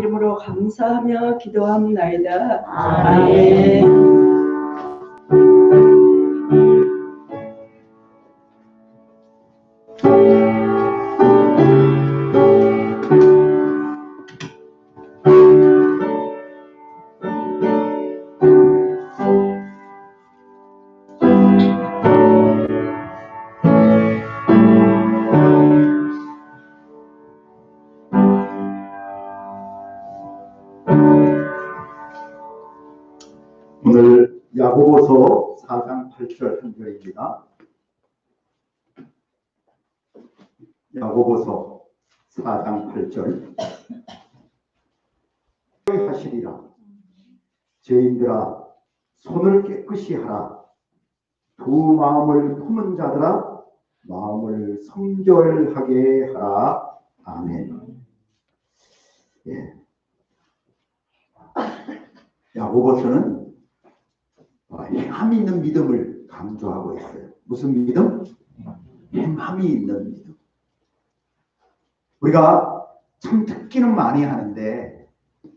이름으로 감사하며 기도합나이다. 아멘. 오늘 야고보서 4장 8절 한 절입니다. 야고보서 4장 8절. 하시리라. 죄인들아 손을 깨끗이 하라. 두 마음을 품은 자들아 마음을 성결하게 하라. 아멘. 예. 야고보서는 행함이 있는 믿음을 강조하고 있어요. 무슨 믿음? 행함이 있는 믿음. 우리가 참 듣기는 많이 하는데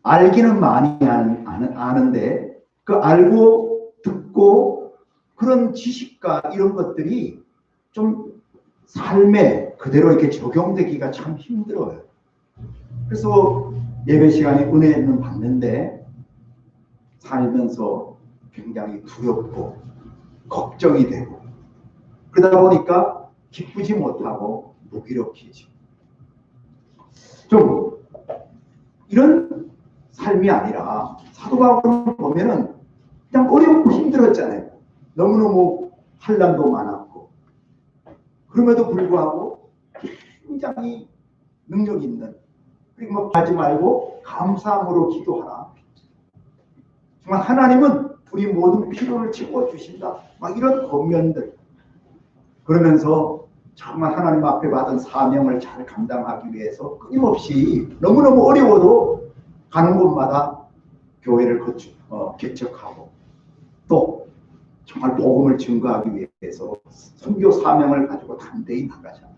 알기는 많이 아는데 그 알고 듣고 그런 지식과 이런 것들이 좀 삶에 그대로 이렇게 적용되기가 참 힘들어요. 그래서 예배 시간에 은혜는 받는데 살면서 굉장히 두렵고 걱정이 되고 그러다 보니까 기쁘지 못하고 무기력해지고 좀 이런 삶이 아니라 사도 바울을 보면은 그냥 어렵고 힘들었잖아요. 너무너무 환난도 많았고 그럼에도 불구하고 굉장히 능력 있는 그리고 뭐 하지 말고 감사함으로 기도하라. 정말 하나님은 우리 모든 필요를 채워주신다. 막 이런 권면들. 그러면서 정말 하나님 앞에 받은 사명을 잘 감당하기 위해서 끊임없이 너무너무 어려워도 가는 곳마다 교회를 개척하고 또 정말 복음을 증거하기 위해서 선교 사명을 가지고 담대히 나가잖아요.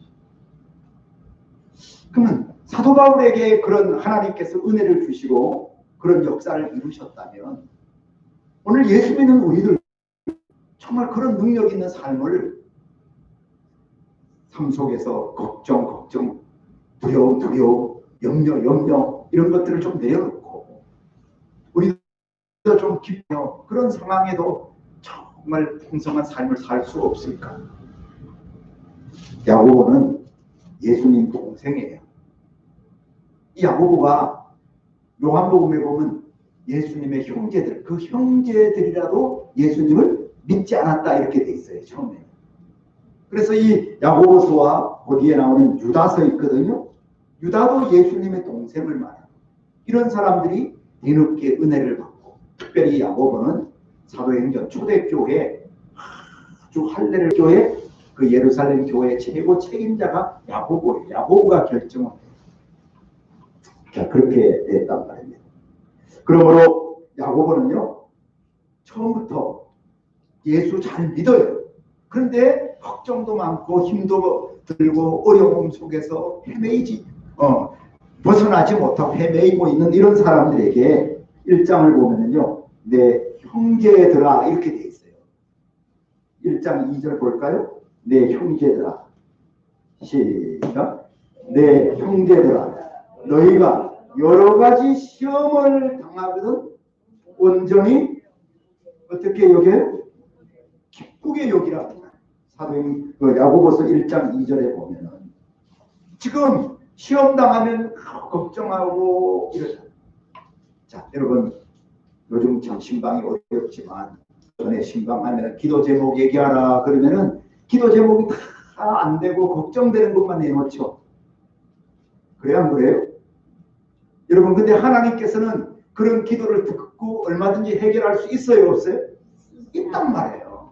그러면 사도 바울에게 그런 하나님께서 은혜를 주시고 그런 역사를 이루셨다면 오늘 예수 믿는 우리들 정말 그런 능력 있는 삶을 삶 속에서 걱정, 두려움, 염려 이런 것들을 좀 내려놓고 우리도 좀 기쁘며 그런 상황에도 정말 풍성한 삶을 살 수 없을까? 야고보는 예수님 동생이에요. 이 야고보가 요한복음에 보면 예수님의 형제들, 그 형제들이라도 예수님을 믿지 않았다 이렇게 돼 있어요. 처음에. 그래서 이 야고보서와 거기에 나오는 유다서 있거든요. 유다도 예수님의 동생을 말해요. 이런 사람들이 뒤늦게 은혜를 받고 특별히 야고보는 사도행전 초대교회 아주 할례를 교회 그 예루살렘 교회 최고 책임자가 야고보예요. 야고보가 결정을 해요. 자, 그렇게 됐단 말입니다. 그러므로 야고보는요 처음부터 예수 잘 믿어요. 그런데 걱정도 많고 힘도 들고 어려움 속에서 벗어나지 못하고 헤매이고 있는 이런 사람들에게 1장을 보면은요 내 형제들아 이렇게 돼 있어요. 1장 2절 볼까요? 내 형제들아 시작. 내 형제들아 너희가 여러 가지 시험을 당하거든 온전히 어떻게 여겨요? 기쁘게 여기라. 사도행 야고보서 1장 2절에 보면은 지금 시험 당하면 걱정하고 이러잖아요. 자, 여러분 요즘 참 신방이 어렵지만 전에 신방하면 기도 제목 얘기하라 그러면은 기도 제목이 다 안 되고 걱정되는 것만 내놓죠. 그래요, 안 그래요? 여러분 근데 하나님께서는 그런 기도를 듣고 얼마든지 해결할 수 있어요, 없어요? 있단 말이에요.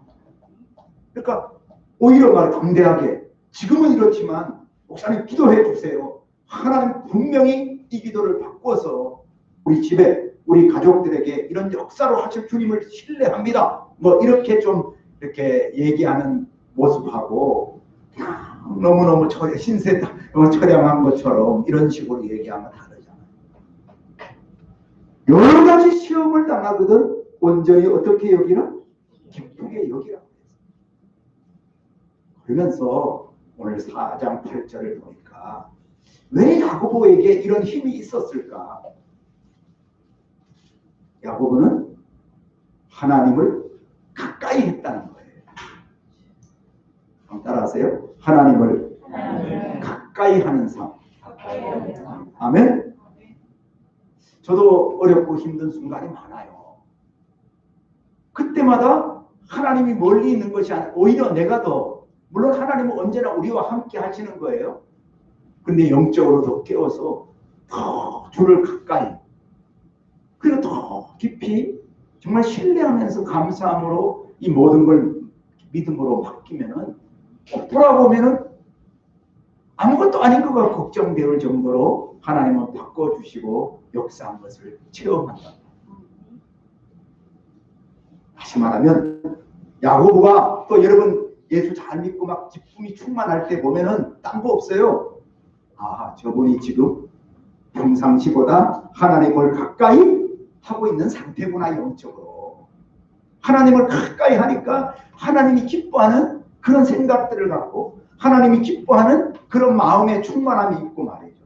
그러니까 오히려 말 담대하게 지금은 이렇지만 목사님 기도해 주세요. 하나님 분명히 이 기도를 바꿔서 우리 집에 우리 가족들에게 이런 역사로 하실 주님을 신뢰합니다. 뭐 이렇게 좀 이렇게 얘기하는 모습하고 너무너무 신세 처량한 것처럼 이런 식으로 얘기하면 다르잖아요. 여러 가지 시험을 당하거든 온전히 어떻게 여기라? 기쁘게 여기라. 그러면서 오늘 4장 8절을 보니까 왜 야고보에게 이런 힘이 있었을까? 야고보는 하나님을 가까이 했다는 거예요. 따라하세요. 하나님을 가까이 하는 삶. 아멘. 저도 어렵고 힘든 순간이 많아요. 그때마다 하나님이 멀리 있는 것이 아니라 오히려 내가 더, 물론 하나님은 언제나 우리와 함께 하시는 거예요. 근데 영적으로 더 깨워서 더 주를 가까이, 그리고 더 깊이 정말 신뢰하면서 감사함으로 이 모든 걸 믿음으로 맡기면은 돌아보면은 아무것도 아닌 것 같고 걱정될 정도로 하나님은 바꿔주시고 역사한 것을 체험한다. 다시 말하면 야고보가 또 여러분 예수 잘 믿고 막 기쁨이 충만할 때 보면은 딴 거 없어요. 아, 저분이 지금 평상시보다 하나님을 가까이 하고 있는 상태구나. 영적으로 하나님을 가까이 하니까 하나님이 기뻐하는 그런 생각들을 갖고 하나님이 기뻐하는 그런 마음의 충만함이 있고 말이죠.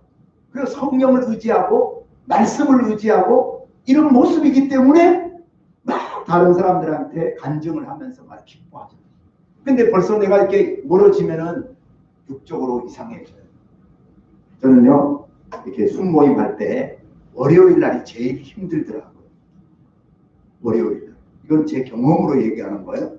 그리고 성령을 의지하고 말씀을 의지하고 이런 모습이기 때문에 막 다른 사람들한테 간증을 하면서 막 기뻐하죠. 근데 벌써 내가 이렇게 멀어지면은 육적으로 이상해져요. 저는요 이렇게 순모임 할 때 월요일 날이 제일 힘들더라고요. 월요일 날. 이건 제 경험으로 얘기하는 거예요.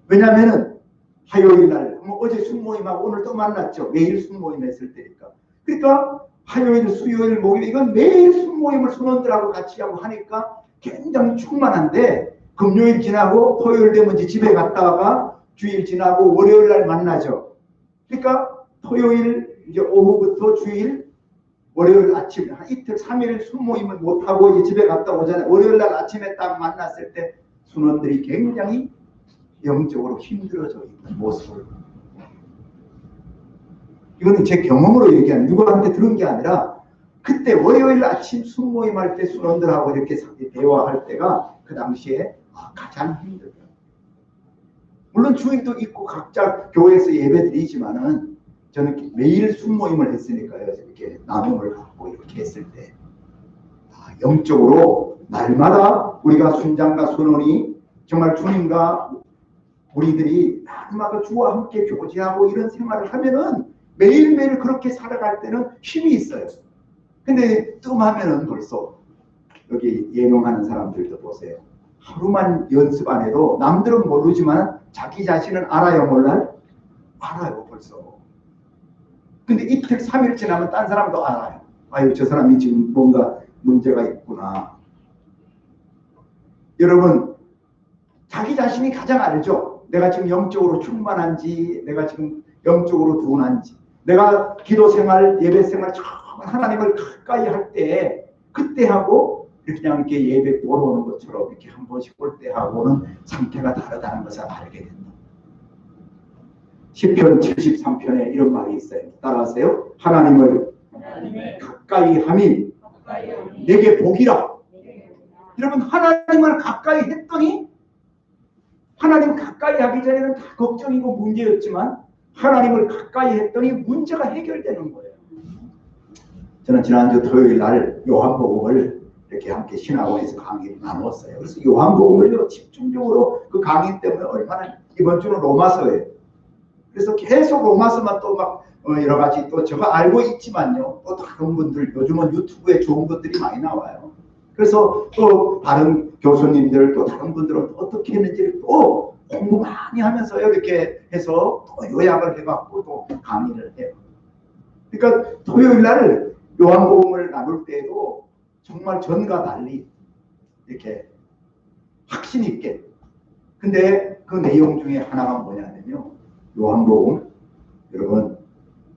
왜냐면은 화요일 날, 어제 순모임하고 오늘 또 만났죠. 매일 순모임 했을 때니까. 그러니까 화요일, 수요일, 목요일 이건 매일 순모임을 순원들하고 같이 하고 하니까 굉장히 충만한데 금요일 지나고 토요일 되면 이제 집에 갔다가 주일 지나고 월요일 날 만나죠. 그러니까 토요일 이제 오후부터 주일, 월요일 아침 한 이틀 3일 순모임을 못하고 이제 집에 갔다 오잖아요. 월요일 날 아침에 딱 만났을 때 순원들이 굉장히 영적으로 힘들어져 있는 모습을, 이거는 제 경험으로 얘기하는, 누구한테 들은 게 아니라 그때 월요일 아침 순모임 할 때 순원들하고 이렇게 대화할 때가 그 당시에 가장 힘들어요. 물론 주일도 있고 각자 교회에서 예배 드리지만은 저는 매일 순모임을 했으니까요. 이렇게 나눔을 갖고 이렇게 했을 때 영적으로 날마다 우리가 순장과 순원이 정말 주님과 우리들이 날마다 주와 함께 교제하고 이런 생활을 하면은 매일매일 그렇게 살아갈 때는 힘이 있어요. 근데 뜸하면은 벌써 여기 예명하는 사람들도 보세요. 하루만 연습 안 해도 남들은 모르지만 자기 자신은 알아요, 몰라요? 알아요, 벌써. 근데 이틀, 3일 지나면 딴 사람도 알아요. 아유, 저 사람이 지금 뭔가 문제가 있구나. 여러분, 자기 자신이 가장 알죠? 내가 지금 영적으로 충만한지, 내가 지금 영적으로 둔한지, 내가 기도 생활, 예배 생활 처음 하나님을 가까이 할 때, 그때 하고 그냥 이렇게 예배 보러 오는 것처럼 이렇게 한 번씩 올 때 하고는 상태가 다르다는 것을 알게 된다. 시편 73편에 이런 말이 있어요. 따라하세요. 하나님을 가까이 함이 내게 복이라. 여러분, 하나님을 가까이 했더니, 하나님 가까이 하기 전에는 다 걱정이고 문제였지만 하나님을 가까이 했더니 문제가 해결되는 거예요. 저는 지난주 토요일 날 요한복음을 이렇게 함께 신학원에서 강의를 나누었어요. 그래서 요한복음을 집중적으로 그 강의 때문에 얼마나, 이번 주는 로마서예요. 그래서 계속 로마서만 또 막 여러 가지 또 제가 알고 있지만요. 또 다른 분들, 요즘은 유튜브에 좋은 것들이 많이 나와요. 그래서 또 다른 교수님들, 또 다른 분들은 어떻게 했는지를 또 공부 많이 하면서 이렇게 해서 또 요약을 해갖고 또 강의를 해요. 그러니까 토요일 날 요한복음을 나눌 때에도 정말 전과 달리 이렇게 확신 있게. 근데 그 내용 중에 하나가 뭐냐면요. 요한복음, 여러분,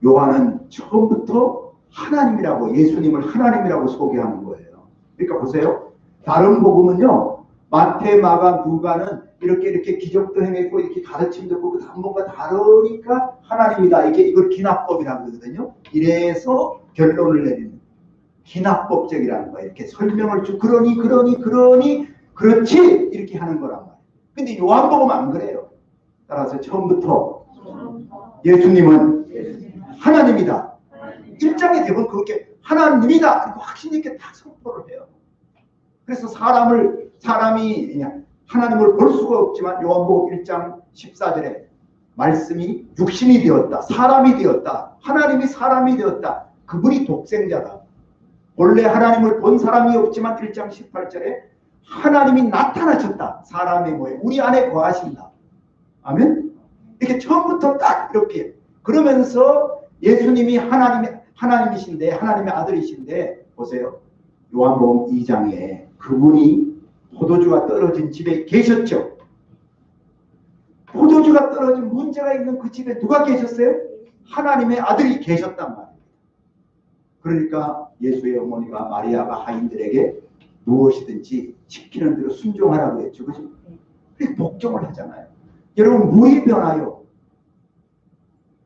요한은 처음부터 하나님이라고, 예수님을 하나님이라고 소개하는 거예요. 그러니까 보세요. 다른 복음은요, 마태, 마가, 누가는 이렇게 기적도 행했고 이렇게 가르침도 보고 뭔가 다르니까 하나님이다. 이걸 기납법이라고 그러거든요. 이래서 결론을 내리는. 기납법적이라는 거예요. 이렇게 설명을 그러니 그렇지 이렇게 하는 거란 말이에요. 근데 요한복음 안 그래요. 따라서 처음부터 예수님은 하나님이다. 1장에 되면 그렇게 하나님이다 이렇게 확신 있게 다 선포를 해요. 그래서 사람이 그냥 하나님을 볼 수가 없지만 요한복음 1장 14절에 말씀이 육신이 되었다. 사람이 되었다. 하나님이 사람이 되었다. 그분이 독생자다. 원래 하나님을 본 사람이 없지만 1장 18절에 하나님이 나타나셨다. 사람의 모양. 우리 안에 거하신다. 아멘? 이렇게 처음부터 딱 이렇게. 그러면서 예수님이 하나님이신데, 하나님의 아들이신데, 보세요. 요한복음 2장에 그분이 포도주가 떨어진 집에 계셨죠. 포도주가 떨어진 문제가 있는 그 집에 누가 계셨어요? 하나님의 아들이 계셨단 말이에요. 그러니까 예수의 어머니가 마리아가 하인들에게 무엇이든지 시키는 대로 순종하라고 했죠. 그죠? 그렇게 복종을 하잖아요. 여러분, 물이 변하여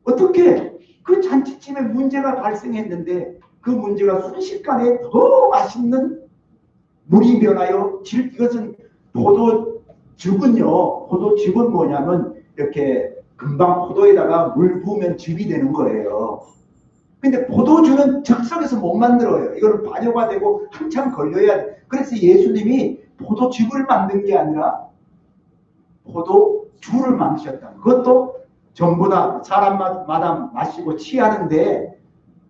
어떻게 그 잔치집에 문제가 발생했는데 그 문제가 순식간에 더 맛있는 물이 변하여 이것은 포도즙은 뭐냐면 이렇게 금방 포도에다가 물 부으면 즙이 되는 거예요. 근데 포도주는 즉석에서 못 만들어요. 이거는 발효가 되고 한참 걸려야 돼. 그래서 예수님이 포도즙을 만든 게 아니라 포도주를 만드셨다. 그것도 전부 다 사람마다 마시고 취하는데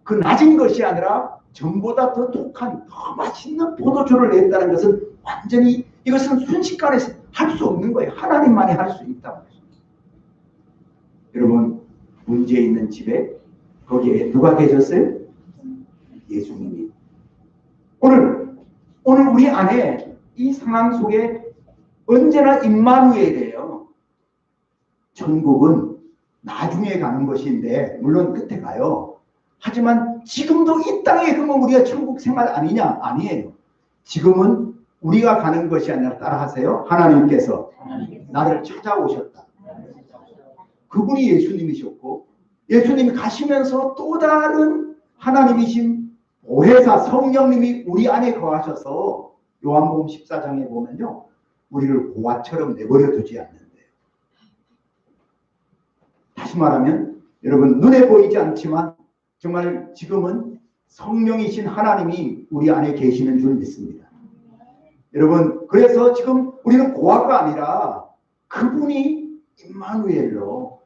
그 낮은 것이 아니라 전보다 더 독한 더 맛있는 포도주를 냈다는 것은 완전히 이것은 순식간에 할 수 없는 거예요. 하나님만이 할 수 있다고. 여러분, 문제 있는 집에 거기에 누가 계셨어요? 예수님이. 오늘 우리 안에 이 상황 속에 언제나 임마누엘이에요. 천국은 나중에 가는 것인데 물론 끝에 가요. 하지만 지금도 이 땅에 그러면 우리가 천국 생활 아니냐? 아니에요. 지금은 우리가 가는 것이 아니라 따라하세요. 하나님께서 나를 찾아오셨다. 그분이 예수님이셨고 예수님이 가시면서 또 다른 하나님이신 보혜사 성령님이 우리 안에 거하셔서 요한복음 14장에 보면요. 우리를 고아처럼 내버려 두지 않는데요. 다시 말하면 여러분 눈에 보이지 않지만 정말 지금은 성령이신 하나님이 우리 안에 계시는 줄 믿습니다. 여러분 그래서 지금 우리는 고아가 아니라 그분이 임마누엘로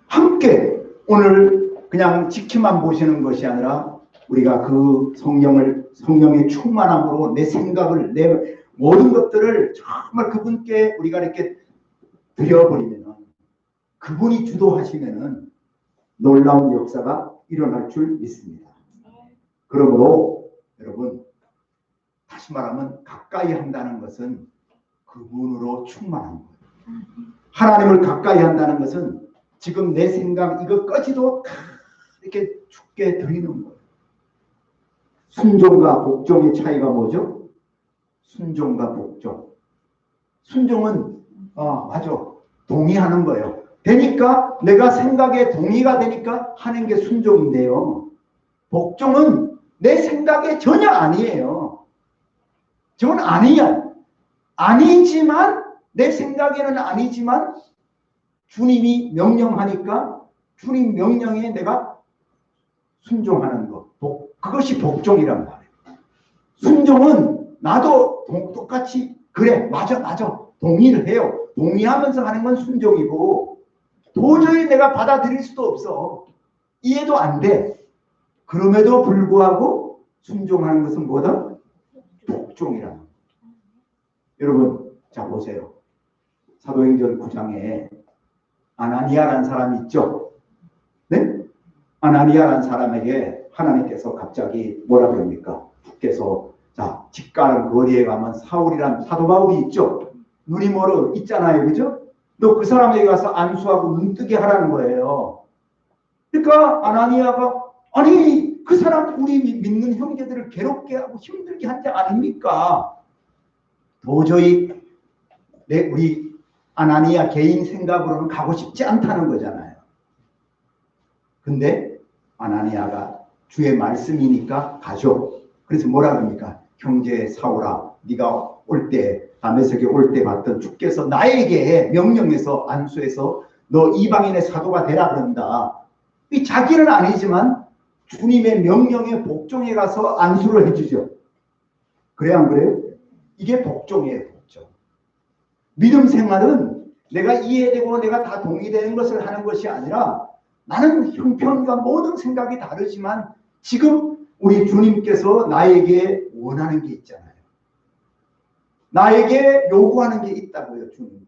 함께 오늘 그냥 지켜만 보시는 것이 아니라 우리가 그 성령의 충만함으로 내 생각을 내 모든 것들을 정말 그분께 우리가 이렇게 드려버리면 그분이 주도하시면은 놀라운 역사가 일어날 줄 믿습니다. 그러므로 여러분 다시 말하면 가까이 한다는 것은 그분으로 충만한 거예요. 하나님을 가까이 한다는 것은 지금 내 생각 이것까지도 다 이렇게 죽게 드리는 거예요. 순종과 복종의 차이가 뭐죠? 순종과 복종. 순종은 맞아. 동의하는 거예요. 되니까 내가 생각에 동의가 되니까 하는 게 순종인데요. 복종은 내 생각에 전혀 아니에요. 저건 아니야. 아니지만 내 생각에는 아니지만 주님이 명령하니까 주님 명령에 내가 순종하는 것. 그것이 복종이란 말이에요. 순종은 나도 똑같이 그래 맞아 동의를 해요. 동의하면서 하는 건 순종이고 도저히 내가 받아들일 수도 없어. 이해도 안 돼. 그럼에도 불구하고 순종하는 것은 뭐다? 복종이란 말이에요. 여러분 자 보세요. 사도행전 9장에 아나니아라는 사람이 있죠. 네? 아나니아라는 사람에게 하나님께서 갑자기 뭐라 그럽니까? 주께서 자 집 가는 거리에 가면 사울이란 사도 바울이 있죠. 눈이 멀어 있잖아요. 그죠? 너 그 사람에게 가서 안수하고 눈 뜨게 하라는 거예요. 그러니까 아나니아가 아니 그 사람 우리 믿는 형제들을 괴롭게 하고 힘들게 한 게 아닙니까? 도저히 우리 아나니아 개인 생각으로는 가고 싶지 않다는 거잖아요. 근데 아나니아가 주의 말씀이니까 가죠. 그래서 뭐라 그럽니까? 형제 사오라, 네가 올 때, 다메섹에 올 때 봤던 주께서 나에게 명령해서 안수해서 너 이방인의 사도가 되라 그런다. 이 자기는 아니지만 주님의 명령에 복종해 가서 안수를 해주죠. 그래 안 그래요? 이게 복종이에요. 복종. 믿음 생활은 내가 이해되고 내가 다 동의되는 것을 하는 것이 아니라 나는 형편과 모든 생각이 다르지만 지금 우리 주님께서 나에게 원하는 게 있잖아요. 나에게 요구하는 게 있다고요. 주님.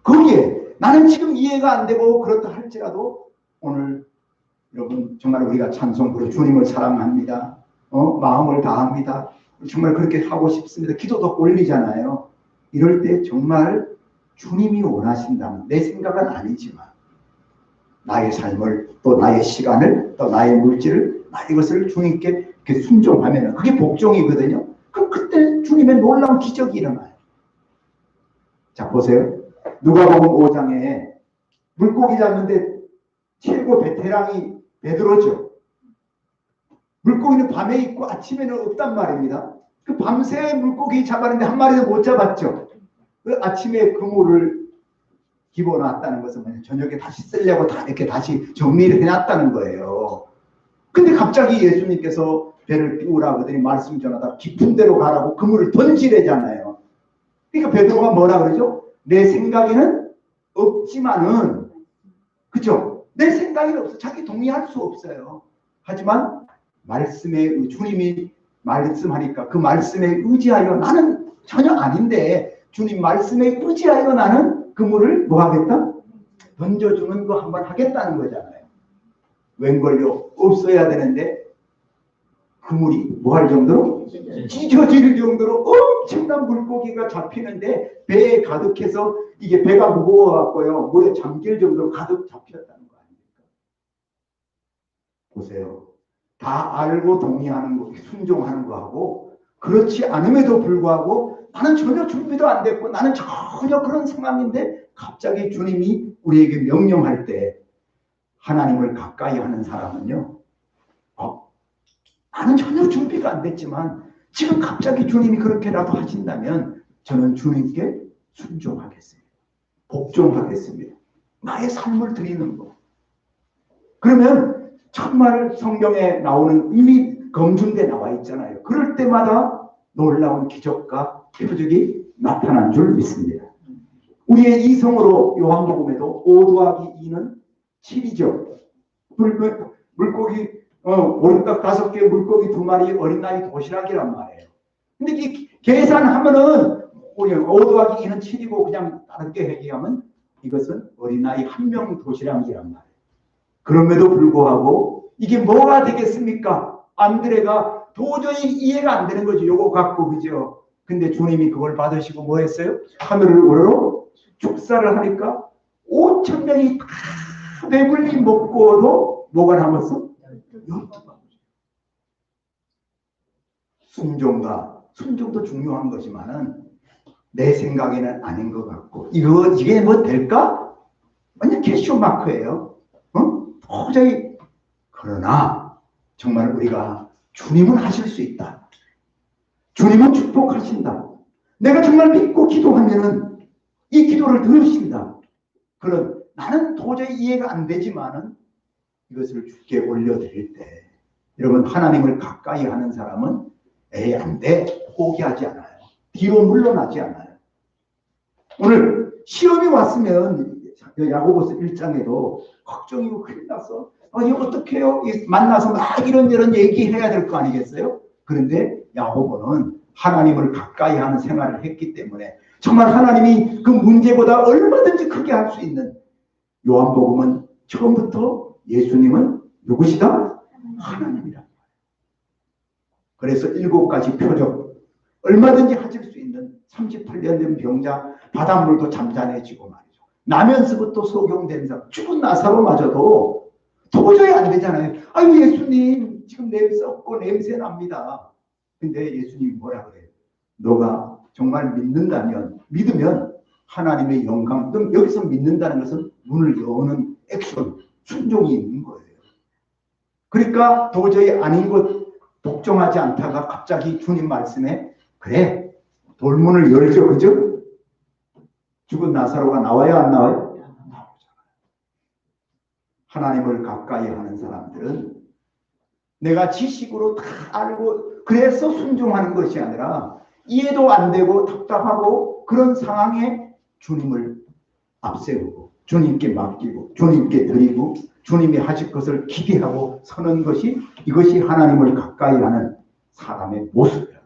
거기에 나는 지금 이해가 안 되고 그렇다 할지라도 오늘 여러분 정말 우리가 찬송 부르 주님을 사랑합니다. 마음을 다합니다. 정말 그렇게 하고 싶습니다. 기도도 올리잖아요. 이럴 때 정말 주님이 원하신다면 내 생각은 아니지만 나의 삶을 또 나의 시간을 또 나의 물질을 이것을 주님께 이렇게 순종하면 그게 복종이거든요. 그럼 그때 주님의 놀라운 기적이 일어나요. 자 보세요. 누가복음 5장에 물고기 잡는데 최고 베테랑이 베드로죠. 물고기는 밤에 있고 아침에는 없단 말입니다. 그 밤새 물고기 잡았는데 한 마리도 못 잡았죠. 그 아침에 그물을 집어놨다는 것은 저녁에 다시 쓰려고 다 이렇게 다시 정리를 해놨다는 거예요. 근데 갑자기 예수님께서 배를 띄우라고 하더니 말씀 전하다 깊은 데로 가라고 그물을 던지래잖아요. 그러니까 베드로가 뭐라 그러죠? 내 생각에는 없지만은, 그죠? 내 생각에는 없어. 자기 동의할 수 없어요. 하지만 말씀에 주님이 말씀하니까 그 말씀에 의지하여 나는 전혀 아닌데 주님 말씀에 의지하여 나는 그물을 뭐 하겠다? 던져주는 거 한번 하겠다는 거잖아요. 웬걸요? 없어야 되는데 그물이 뭐 할 정도로? 찢어질 정도로 엄청난 물고기가 잡히는데 배에 가득해서 이게 배가 무거워갖고요. 물에 잠길 정도로 가득 잡혔다는 거 아닙니까? 보세요. 다 알고 동의하는 거, 순종하는 거하고 그렇지 않음에도 불구하고 나는 전혀 준비도 안 됐고 나는 전혀 그런 상황인데 갑자기 주님이 우리에게 명령할 때 하나님을 가까이 하는 사람은요. 나는 전혀 준비가 안 됐지만 지금 갑자기 주님이 그렇게라도 하신다면 저는 주님께 순종하겠습니다. 복종하겠습니다. 나의 삶을 드리는 거. 그러면 정말 성경에 나오는 이미 검증돼 나와 있잖아요. 그럴 때마다 놀라운 기적과 표적이 나타난 줄 믿습니다. 우리의 이성으로 요한복음에도 5 더하기 2는 7이죠. 물고기 오른각 5개 물고기 2마리 어린 나이 도시락이란 말이에요. 근데 이 계산하면은 5 더하기 2는 7이고 그냥 다르게 얘기하면 이것은 어린 나이 1명 도시락이란 말이에요. 그럼에도 불구하고 이게 뭐가 되겠습니까? 안드레가 도저히 이해가 안 되는 거죠. 요거 갖고 그죠? 근데 주님이 그걸 받으시고 뭐 했어요? 하늘을 우러러 축사를 하니까 5,000명이 다 배불리 먹고도 뭐가 남았어? 순종도 중요한 거지만은 내 생각에는 아닌 것 같고 이게 뭐 될까? 완전 캐시오 마크예요. 도저히. 그러나 정말 우리가 주님은 하실 수 있다. 주님은 축복하신다. 내가 정말 믿고 기도하면은 이 기도를 들으신다. 그런 나는 도저히 이해가 안 되지만은 이것을 주께 올려드릴 때 여러분 하나님을 가까이 하는 사람은 안 돼. 포기하지 않아요. 뒤로 물러나지 않아요. 오늘 시험이 왔으면 야고보서 1장에도 걱정이고 큰일 났어. 이거 어떻게 해요? 만나서 막 이런 얘기해야 될 거 아니겠어요? 그런데 야고보는 하나님을 가까이 하는 생활을 했기 때문에 정말 하나님이 그 문제보다 얼마든지 크게 할 수 있는 요한복음은 처음부터 예수님은 누구시다? 하나님이다. 그래서 7가지 표적 얼마든지 하실 수 있는 38년 된 병자 바닷물도 잠잠해지고 말이죠. 나면서부터 소경된 사람 죽은 나사로마저도 도저히 안 되잖아요. 아유 예수님 지금 냄새 없고 냄새 납니다. 근데 예수님이 뭐라 그래요? 너가 정말 믿으면 하나님의 영광. 그럼 여기서 믿는다는 것은 문을 여는 액션, 순종이 있는 거예요. 그러니까 도저히 아닌 것 복종하지 않다가 갑자기 주님 말씀에 그래 돌문을 열죠. 그죠? 죽은 나사로가 나와요 안 나와요? 나오잖아요. 하나님을 가까이 하는 사람들은 내가 지식으로 다 알고 그래서 순종하는 것이 아니라 이해도 안 되고 답답하고 그런 상황에 주님을 앞세우고 주님께 맡기고 주님께 드리고 주님이 하실 것을 기대하고 서는 것이 이것이 하나님을 가까이 하는 사람의 모습이에요.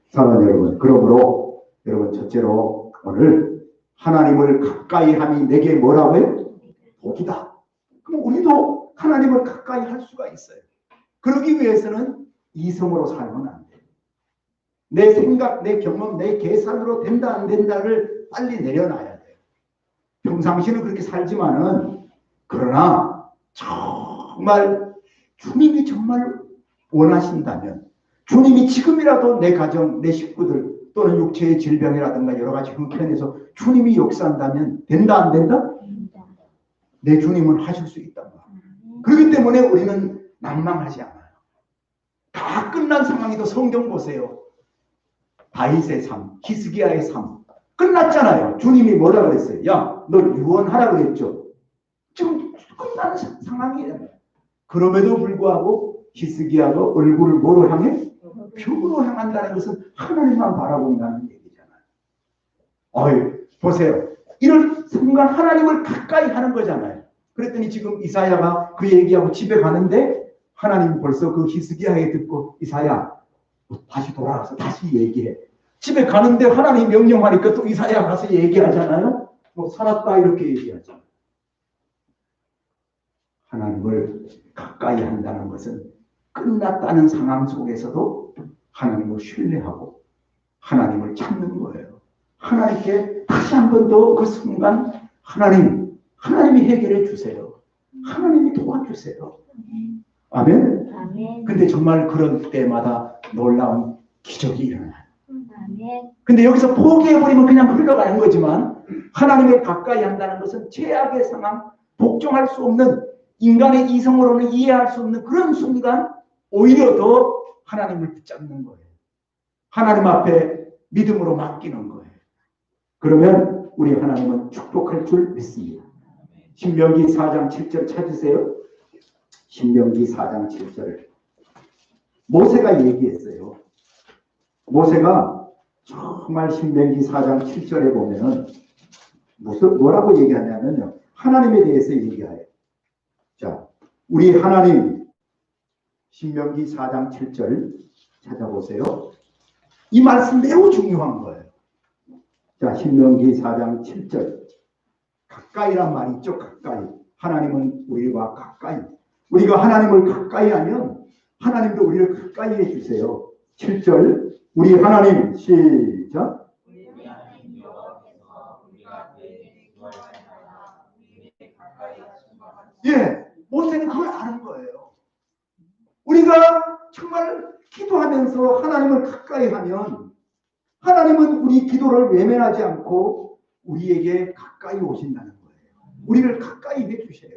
사랑하는 여러분, 그러므로 여러분 첫째로 오늘 하나님을 가까이 함이 내게 뭐라고요? 복이다. 그럼 우리도 하나님을 가까이 할 수가 있어요. 그러기 위해서는 이성으로 살면 안 돼요. 내 생각, 내 경험, 내 계산으로 된다 안 된다를 빨리 내려놔야 돼요. 평상시는 그렇게 살지만은 그러나 정말 주님이 정말 원하신다면 주님이 지금이라도 내 가정, 내 식구들 또는 육체의 질병이라든가 여러 가지 형편에서 주님이 역사한다면 된다 안 된다? 내 주님은 하실 수 있단 말이에요. 그렇기 때문에 우리는 낭망하지 않아요. 다 끝난 상황이도 성경 보세요. 다윗의 삶, 히스기야의 삶 끝났잖아요. 주님이 뭐라 그랬어요? 야, 널 유언하라 그랬죠. 지금 끝난 상황이에요. 그럼에도 불구하고 히스기야가 얼굴을 뭐로 향해? 벽으로 향한다는 것은 하나님만 바라본다는 얘기잖아요. 어이, 보세요. 이런 순간 하나님을 가까이 하는 거잖아요. 그랬더니 지금 이사야가 그 얘기하고 집에 가는데 하나님 벌써 그 히스기야에 듣고 이사야 다시 돌아가서 다시 얘기해. 집에 가는데 하나님 명령하니까 또 이사야 가서 얘기하잖아요. 뭐 살았다 이렇게 얘기하잖아요. 하나님을 가까이 한다는 것은 끝났다는 상황 속에서도 하나님을 신뢰하고 하나님을 찾는 거예요. 하나님께 다시 한 번 더 그 순간 하나님이 해결해 주세요. 하나님이 도와주세요. 아멘. 아멘. 근데 정말 그런 때마다 놀라운 기적이 일어나요. 아멘. 근데 여기서 포기해버리면 그냥 흘러가는 거지만 하나님을 가까이 한다는 것은 최악의 상황, 복종할 수 없는 인간의 이성으로는 이해할 수 없는 그런 순간 오히려 더 하나님을 붙잡는 거예요. 하나님 앞에 믿음으로 맡기는 거예요. 그러면 우리 하나님은 축복할 줄 믿습니다. 신명기 4장 7절 찾으세요. 신명기 4장 7절. 모세가 얘기했어요. 모세가 정말 신명기 4장 7절에 보면은 뭐라고 얘기하냐면요. 하나님에 대해서 얘기해요. 자, 우리 하나님 신명기 4장 7절 찾아보세요. 이 말씀 매우 중요한 거예요. 자, 신명기 4장 7절. 가까이란 말이 있죠. 가까이. 하나님은 우리와 가까이. 우리가 하나님을 가까이 하면 하나님도 우리를 가까이 해주세요. 7절. 우리 하나님 시작. 예, 모세는 그걸 아는 거예요. 우리가 정말 기도하면서 하나님을 가까이 하면 하나님은 우리 기도를 외면하지 않고 우리에게 가까이 오신다는 거예요. 우리를 가까이 해주세요.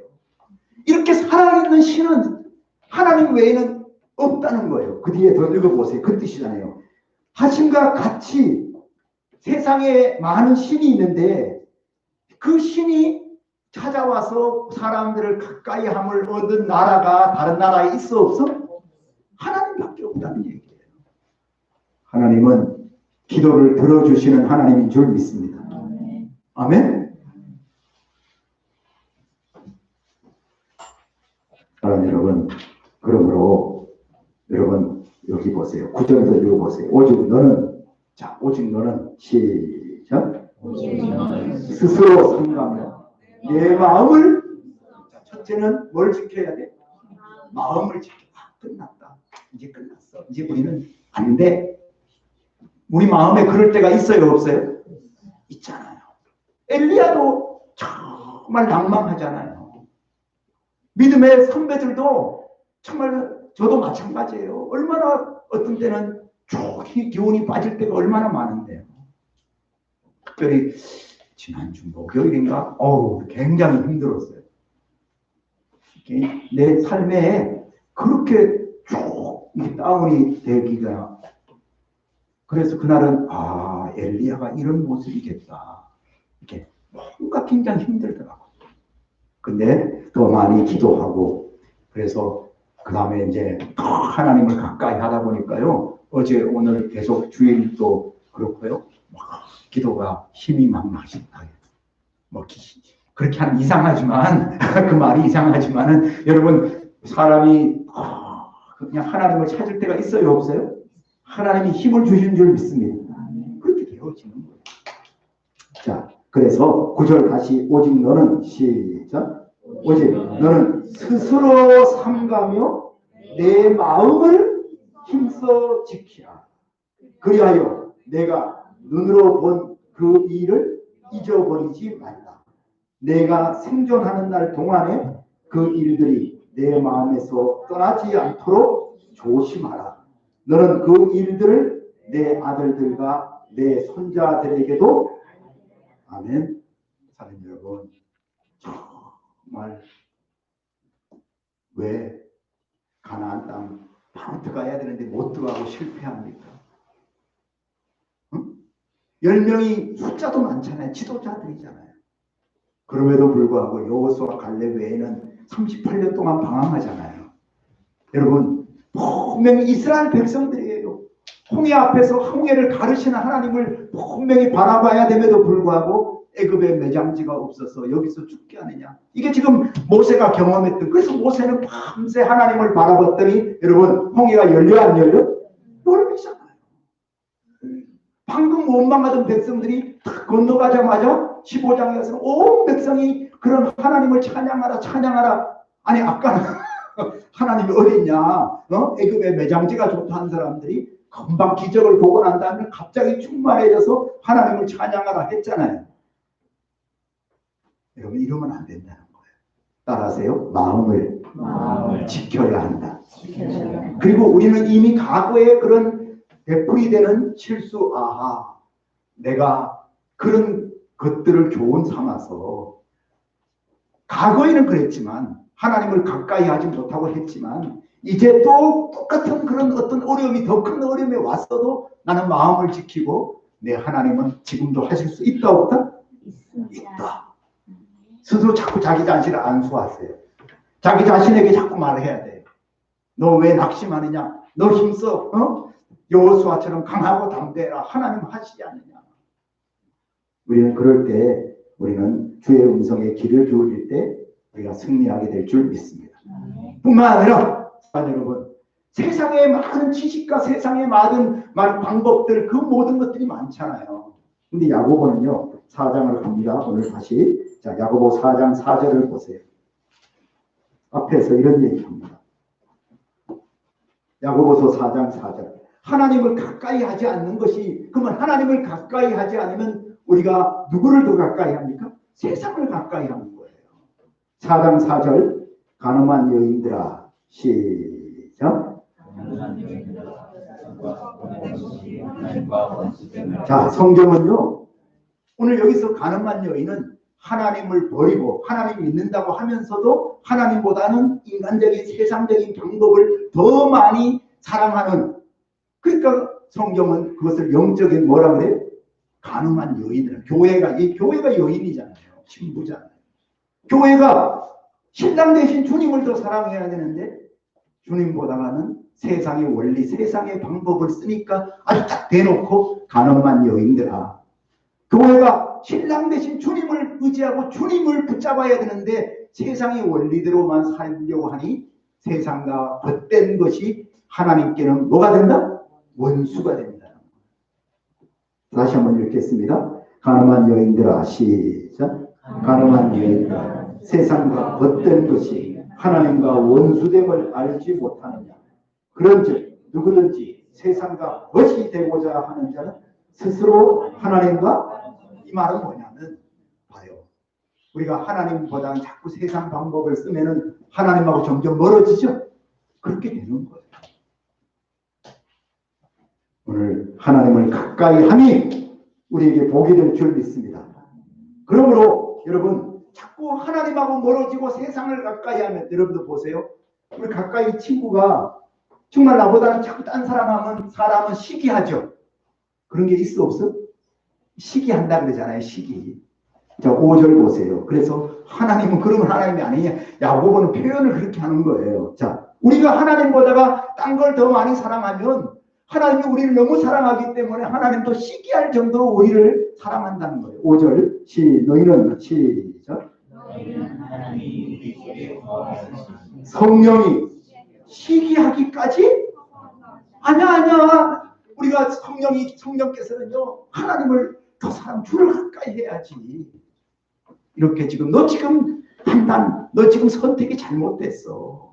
이렇게 살아있는 신은 하나님 외에는 없다는 거예요. 그 뒤에 더 읽어보세요. 그 뜻이잖아요. 하신과 같이 세상에 많은 신이 있는데 그 신이 찾아와서 사람들을 가까이 함을 얻은 나라가 다른 나라에 있어 없어? 하나님밖에 없다는 얘기예요. 하나님은 기도를 들어주시는 하나님인 줄 믿습니다. 아멘? 사랑하는 여러분, 그러므로 여러분 여기 보세요. 9절에서 읽어보세요. 오직 너는 시작. 스스로 생각하며 내 마음을 첫째는 뭘 지켜야 돼? 마음을 지켜. 끝났다. 이제 끝났어. 이제 우리는 안 돼. 우리 마음에 그럴 때가 있어요, 없어요? 있잖아요. 엘리야도 정말 낭망하잖아요. 믿음의 선배들도 정말 저도 마찬가지예요. 얼마나 어떤 때는 좋게 기운이 빠질 때가 얼마나 많은데요. 특별히 지난주 목요일인가? 굉장히 힘들었어요. 내 삶에 그렇게 이게 다운이 되기가. 그래서 그날은 엘리야가 이런 모습이겠다. 이렇게 뭔가 굉장히 힘들더라고. 근데 더 많이 기도하고 그래서 그 다음에 이제 하나님을 가까이 하다 보니까요. 어제 오늘 계속 주일도 그렇고요. 막 기도가 힘이 막 나신다. 뭐 그렇게 하면 이상하지만 그 말이 이상하지만은 여러분 사람이 그냥 하나님을 찾을 때가 있어요 없어요? 하나님이 힘을 주신 줄 믿습니다. 그렇게 되어지는 거예요. 자, 그래서 9절 다시 오직 너는 시작. 오직 너는 스스로 삼가며 내 마음을 힘써 지키라. 그리하여 내가 눈으로 본 그 일을 잊어버리지 말라. 내가 생존하는 날 동안에 그 일들이 내 마음에서 떠나지 않도록 조심하라. 너는 그 일들을 내 아들들과 내 손자들에게도 아멘. 사는 여러분, 정말 왜 가나안 땅 바로 들어가야 되는데 못 들어가고 실패합니까? 응? 10명이 숫자도 많잖아요. 지도자들이잖아요. 그럼에도 불구하고 여호수아 갈렙 외에는 38년 동안 방황하잖아요. 여러분, 분명히 이스라엘 백성들이에요. 홍해 앞에서 홍해를 가르치는 하나님을 분명히 바라봐야 됨에도 불구하고 애굽에 매장지가 없어서 여기서 죽게 하느냐. 이게 지금 모세가 경험했던. 그래서 모세는 밤새 하나님을 바라봤더니 여러분 홍해가 열려 안 열려? 열리잖아요. 방금 원망하던 백성들이 딱 건너가자마자 15장에서 온 백성이 그런 하나님을 찬양하라 찬양하라. 아니 아까는 하나님이 어디 있냐? 애굽의 매장지가 좋다는 사람들이 금방 기적을 보고 난 다음에 갑자기 충만해져서 하나님을 찬양하라 했잖아요. 여러분 이러면 안 된다는 거예요. 따라하세요. 마음을 지켜야 한다. 그리고 우리는 이미 과거에 그런 되풀이되는 실수, 내가 그런 것들을 교훈 삼아서 과거에는 그랬지만 하나님을 가까이 하지 못하고 했지만 이제 또 똑같은 그런 어떤 어려움이 더 큰 어려움이 왔어도 나는 마음을 지키고 내 하나님은 지금도 하실 수 있다 없다? 있다. 스스로 자꾸 자기 자신을 안수하세요. 자기 자신에게 자꾸 말해야 돼요. 너 왜 낙심하느냐? 너 힘써. 여호수아처럼 강하고 담대해라. 하나님 하시지 않느냐. 우리는 그럴 때 우리는 주의 음성에 귀를 기울일 때 우리가 승리하게 될 줄 믿습니다. 뿐만 아니라 여러분 세상의 많은 지식과 세상의 많은 방법들 그 모든 것들이 많잖아요. 근데 야고보는요 4장을 갑니다. 오늘 다시 자 야고보 4장 4절을 보세요. 앞에서 이런 얘기합니다. 야고보서 4장 4절 하나님을 가까이 하지 않는 것이 그러면 하나님을 가까이 하지 않으면 우리가 누구를 더 가까이 합니까? 세상을 가까이 하는 거예요. 4장 4절 가늠한 여인들아 시작. 자 성경은요 오늘 여기서 가늠한 여인은 하나님을 버리고 하나님 믿는다고 하면서도 하나님보다는 인간적인 세상적인 방법을 더 많이 사랑하는 그러니까 성경은 그것을 영적인 뭐라 그래요? 가늠한 여인들. 교회가 여인이잖아요. 신부잖아요. 교회가 신랑 대신 주님을 더 사랑해야 되는데 주님보다는 세상의 원리, 세상의 방법을 쓰니까 아주 딱 대놓고 가늠한 여인들아. 교회가 신랑 대신 주님을 의지하고 주님을 붙잡아야 되는데 세상의 원리대로만 살려고 하니 세상과 헛된 것이 하나님께는 뭐가 된다? 원수가 된다. 다시 한번 읽겠습니다. 가늠한 여인들아 시작. 가늠한 여인들아 세상과 헛된 것이 하나님과 원수됨을 알지 못하느냐. 그런즉 누구든지 세상과 벗이 되고자 하는 자는 스스로 하나님과 이 말은 뭐냐면 봐요. 우리가 하나님보다는 자꾸 세상 방법을 쓰면은 하나님하고 점점 멀어지죠. 그렇게 되는 거예요. 오늘 하나님을 가까이 하니 우리에게 복이 될 줄 믿습니다. 그러므로 여러분 자꾸 하나님하고 멀어지고 세상을 가까이 하면 여러분도 보세요. 우리 가까이 친구가 정말 나보다는 자꾸 딴 사람은 시기하죠. 그런 게 있어 없어? 시기한다 그러잖아요. 시기. 자, 5절 보세요. 그래서 하나님은 그러면 하나님이 아니냐. 야고보는 표현을 그렇게 하는 거예요. 자, 우리가 하나님보다가 딴 걸 더 많이 사랑하면 하나님이 우리를 너무 사랑하기 때문에 하나님도 시기할 정도로 우리를 사랑한다는 거예요. 5절 너희는 시작. 성령이 시기하기까지? 아니야. 우리가 성령께서는요, 하나님을 더 주를 가까이 해야지. 이렇게 지금, 너 지금 선택이 잘못됐어.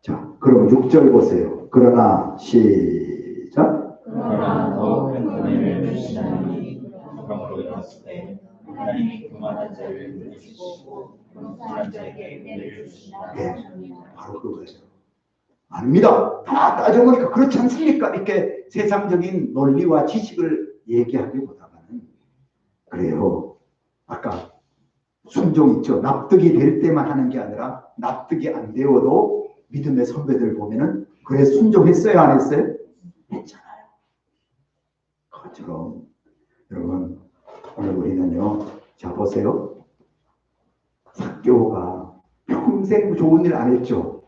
자, 그럼 6절 보세요. 그러나, 시작. 그러나 더 큰 은혜를 주시나니 그러므로 일었을 때 하나님이 교만한 자를 물리치시고 겸손한 자에게 은혜를 주신다. 바로 그거예요. 아닙니다. 다 따져보니까 그렇지 않습니까? 이렇게 세상적인 논리와 지식을 얘기하기보다는 그래요. 아까 순종 있죠. 납득이 될 때만 하는 게 아니라 납득이 안 되어도 믿음의 선배들 보면은 그래 순종했어요, 안 했어요? 했잖아요. 그것처럼 여러분 오늘 우리는요. 자 보세요. 삭개오가 평생 좋은 일 안 했죠.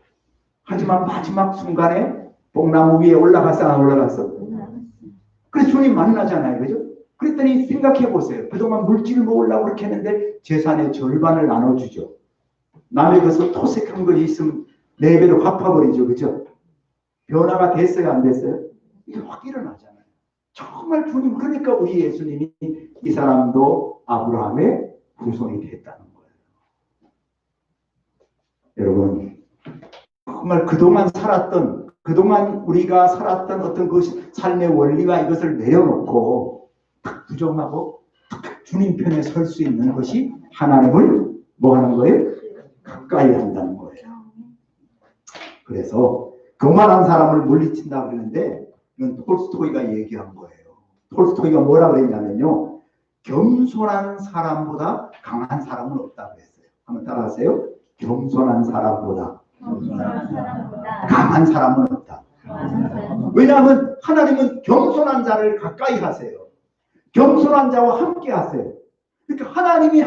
하지만 마지막 순간에 뽕나무 위에 올라갔어, 안 올라갔어? 그래서 주님 만나잖아요. 그죠? 그랬더니 생각해 보세요. 그동안 물질을 모으려고 그렇게 했는데 재산의 절반을 나눠주죠. 남의 것을 토색한 것이 있으면 4배로 갚아버리죠. 그죠? 변화가 됐어요, 안 됐어요? 이게 확 일어나잖아요. 정말 주님, 그러니까 우리 예수님이 이 사람도 아브라함의 후손이 됐다는 거예요. 여러분, 정말 그동안 우리가 살았던 어떤 그 삶의 원리와 이것을 내려놓고 딱 부정하고 딱 주님 편에 설 수 있는 것이 하나님을 뭐 하는 거예요? 가까이 한다는 거예요. 그래서 교만한 사람을 물리친다 그러는데 이건 톨스토이가 얘기한 거예요. 톨스토이가 뭐라 그랬냐면요. 겸손한 사람보다 강한 사람은 없다고 했어요. 한번 따라하세요. 겸손한 사람보다 강한 사람은 없다. 왜냐하면 하나님은 겸손한 자를 가까이 하세요. 겸손한 자와 함께 하세요. 그러니까 하나님이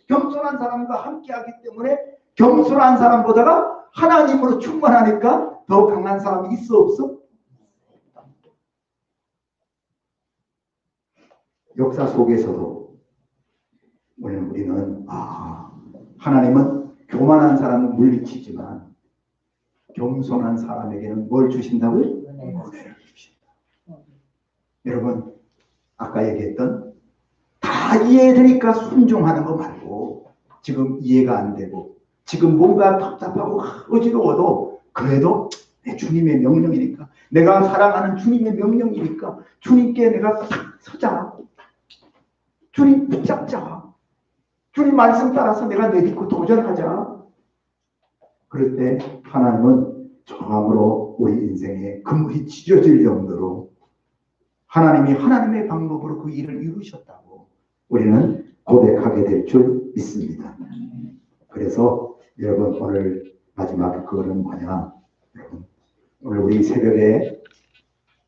겸손한 사람과 함께 하기 때문에 겸손한 사람보다가 하나님으로 충만하니까 더 강한 사람이 있어 없어? 역사 속에서도 오늘 우리는 하나님은 교만한 사람은 물리치지만 겸손한 사람에게는 뭘 주신다고요? 은혜를 주신다. 여러분 아까 얘기했던 다 이해되니까 순종하는 거 말고 지금 이해가 안 되고 지금 뭔가 답답하고 어지러워도 그래도 내 주님의 명령이니까 내가 사랑하는 주님의 명령이니까 주님께 내가 딱 서자. 주님 붙잡자. 주님 말씀 따라서 내가 내딛고 도전하자. 그럴 때 하나님은 정함으로 우리 인생에 그물이 찢어질 정도로 하나님이 하나님의 방법으로 그 일을 이루셨다고 우리는 고백하게 될 줄 믿습니다. 그래서 여러분 오늘 마지막 그거는 뭐냐. 여러분 오늘 우리 새벽에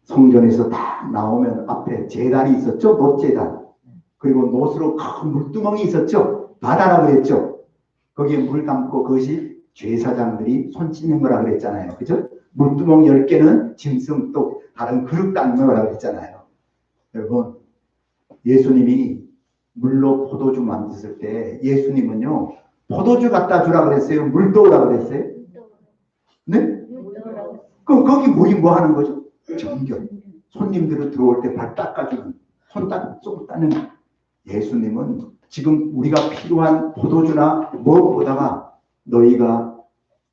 성전에서 딱 나오면 앞에 제단이 있었죠. 놋제단. 그리고 놋으로 큰 물두멍이 있었죠. 바다라고 그랬죠. 거기에 물 담고 그것이 제사장들이 손 씻는 거라고 그랬잖아요. 그죠? 물두멍 10개는 짐승 또 다른 그릇 닦는 거라고 그랬잖아요. 여러분 예수님이 물로 포도주 만드실 때 예수님은요 포도주 갖다 주라 그랬어요? 물 떠오라 그랬어요? 네? 그럼 거기 물이 뭐 하는 거죠? 정결. 손님들이 들어올 때 발 닦아주는 손 닦는 예수님은 지금 우리가 필요한 포도주나 무엇보다가 너희가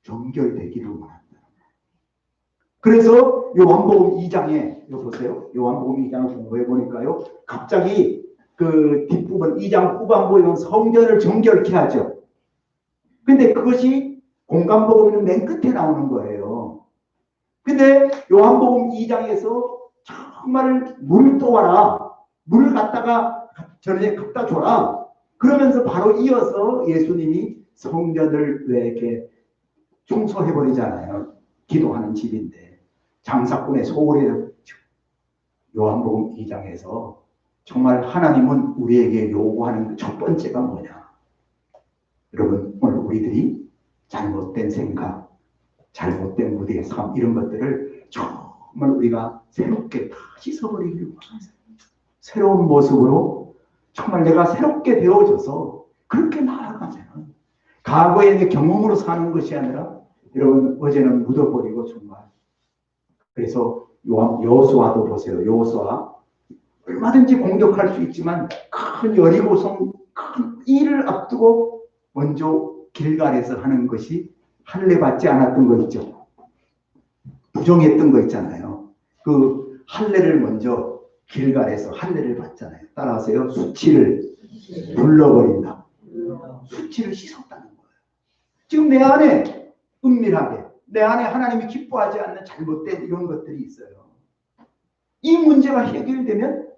정결되기를 원한다. 그래서 요한복음 2장에 보세요. 요한복음 2장을 공부해 보니까요. 갑자기 그 뒷부분 2장 후반부에 성전을 정결케 하죠. 근데 그것이 공간복음은 맨 끝에 나오는 거예요. 근데 요한복음 2장에서 정말 물을 떠와라. 물을 갖다가 전에 갖다 줘라. 그러면서 바로 이어서 예수님이 성전을 왜 이렇게 청소해버리잖아요. 기도하는 집인데. 장사꾼의 소홀히 요한복음 2장에서 정말 하나님은 우리에게 요구하는 그 첫 번째가 뭐냐? 여러분, 오늘 우리들이 잘못된 생각, 잘못된 무대의 삶, 이런 것들을 정말 우리가 새롭게 다 씻어버리기를 원합니다. 새로운 모습으로 정말 내가 새롭게 되어져서 그렇게 나아가면 과거의 내 경험으로 사는 것이 아니라, 여러분, 어제는 묻어버리고 정말. 그래서 여호수아도 보세요. 여호수아 얼마든지 공격할 수 있지만 큰 여리고성 큰 일을 앞두고 먼저 길갈에서 하는 것이 할례 받지 않았던 거 있죠. 부정했던 거 있잖아요. 그 할례를 먼저 길갈에서 할례를 받잖아요. 따라하세요. 수치를 불러버린다. 수치를 씻었다는 거예요. 지금 내 안에 은밀하게 내 안에 하나님이 기뻐하지 않는 잘못된 이런 것들이 있어요. 이 문제가 해결되면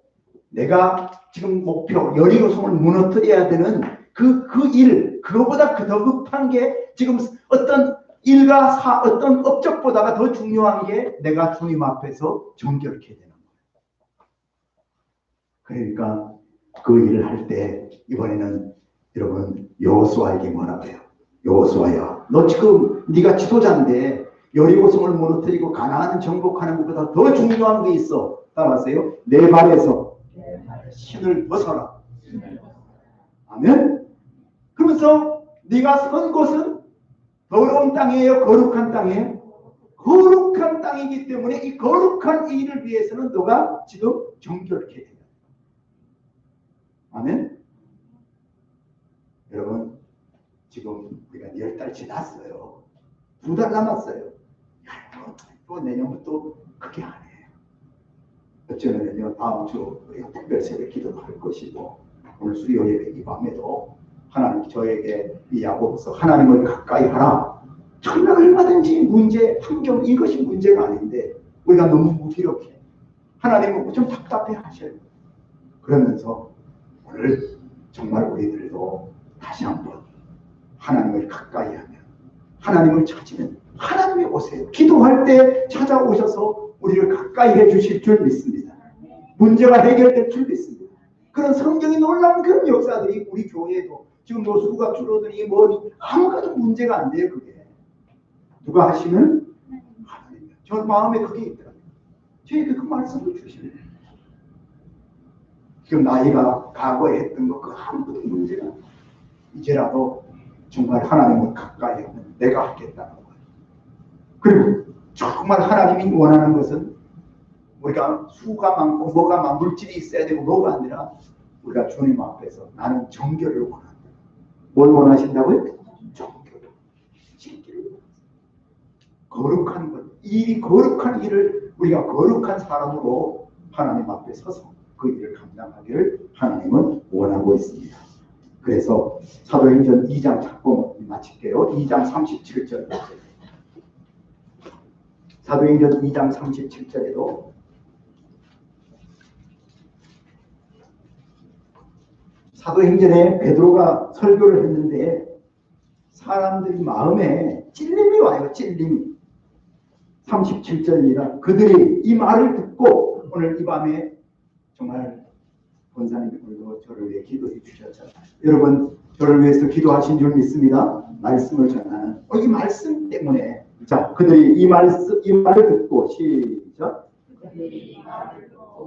내가 지금 목표 여리고성을 무너뜨려야 되는 그 일, 그거보다 더 급한 게 지금 어떤 일과 어떤 업적보다가 더 중요한 게 내가 주님 앞에서 정결케 되는 거예요. 그러니까 그 일을 할 때 이번에는 여러분 여호수아에게 뭐라고 해요? 여호수아야, 너 지금 네가 지도자인데 여리고성을 무너뜨리고 가나안을 정복하는 것보다 더 중요한 게 있어. 따라하세요. 내 발에서 신을 벗어라. 아멘. 그러면서 네가 선 곳은 더러운 땅이에요? 거룩한 땅이에요? 거룩한 땅이기 때문에 이 거룩한 일을 위해서는 너가 지금 정결케 해야 돼. 아멘. 여러분, 지금 우리가 10달 지났어요. 2달 남았어요. 또 내년부터 그게 안 해요. 어쩌면요, 다음 주 우리가 특별 새벽 기도도 할 것이고, 오늘 수요 예배 이 밤에도 하나님 저에게 이 야고보서 하나님을 가까이 하라. 정말 얼마든지 문제, 환경 이것이 문제가 아닌데 우리가 너무 무기력해. 하나님은 좀 답답해 하셔요. 그러면서 오늘 정말 우리들도 다시 한번 하나님을 가까이 하면, 하나님을 찾으면 하나님이 오세요. 기도할 때 찾아오셔서 우리를 가까이 해주실 줄 믿습니다. 문제가 해결될 줄 믿습니다. 그런 성경이 놀라운 그런 역사들이 우리 교회에도 지금 뭐 수가 줄어드니 뭐 아무것도 문제가 안 돼요. 그게 누가 하시면 하나님. 저 마음에 그게 있더라고요. 저에게 그 말씀을 주시는 거예요. 지금 나이가 과거에 했던 거 그 아무것도 문제가 없어요. 이제라도 정말 하나님을 가까이 하면 내가 하겠다는 거예요. 그리고 정말 하나님이 원하는 것은 우리가 수가 많고 뭐가 많고 물질이 있어야 되고 뭐가 아니라 우리가 주님 앞에서 나는 정결을 원한다. 뭘 원하신다고요? 정결을. 거룩한 것. 이 거룩한 일을 우리가 거룩한 사람으로 하나님 앞에 서서 그 일을 감당하기를 하나님은 원하고 있습니다. 그래서 사도행전 2장 찾고 마칠게요. 2장 37절. 사도행전 2장 37절에도 사도행전에 베드로가 설교를 했는데 사람들이 마음에 찔림이 와요. 찔림이. 37절이라 그들이 이 말을 듣고 오늘 이 밤에 정말 권사님이 오늘도 저를 위해 기도해 주셨잖아요. 여러분 저를 위해서 기도하신 줄 믿습니다. 말씀을 전하는 이 말씀 때문에 자 그들이 이 말을 듣고 시작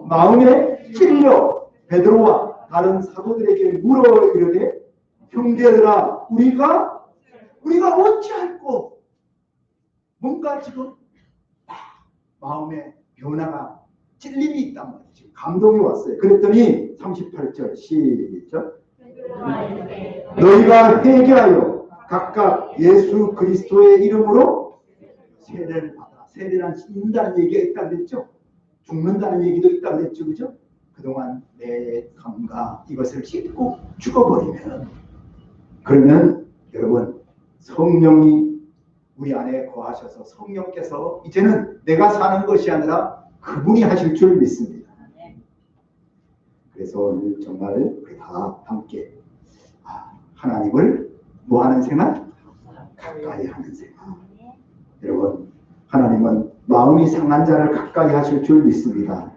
마음에 찔려 베드로와 다른 사도들에게 물어 이르되 형제들아 우리가 어찌할꼬. 뭔가 지금 마음에 변화가 찔림이 있단 말이에요. 지금 감동이 왔어요. 그랬더니 38절 시작 너희가 회개하여 각각 예수 그리스도의 이름으로 세례를 받아. 세례란 죽는다는 얘기가 있다고 했죠. 죽는다는 얘기도 있다고 했죠. 그죠? 그동안 내 감각 이것을 씻고 죽어버리면 그러면 여러분 성령이 우리 안에 거하셔서 성령께서 이제는 내가 사는 것이 아니라 그분이 하실 줄 믿습니다. 그래서 오늘 정말 우리 다 함께 하나님을 뭐 하는 생활? 가까이 하는 생활. 여러분, 하나님은 마음이 상한 자를 가까이 하실 줄 믿습니다.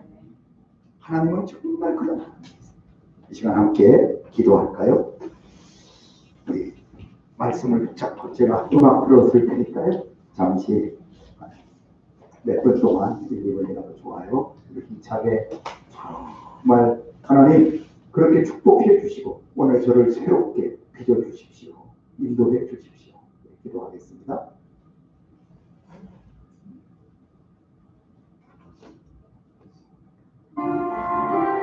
하나님은 정말 그런 하나님이세요. 이 시간 함께 기도할까요? 우리 말씀을 붙잡고 제가 음악 들었을 테니까요. 잠시 몇 분 동안 1, 2분이라도 좋아요. 이렇게 힘차게 정말 하나님 그렇게 축복해 주시고 오늘 저를 새롭게 빚어 주십시오. 인도해 주십시오. 기도하겠습니다.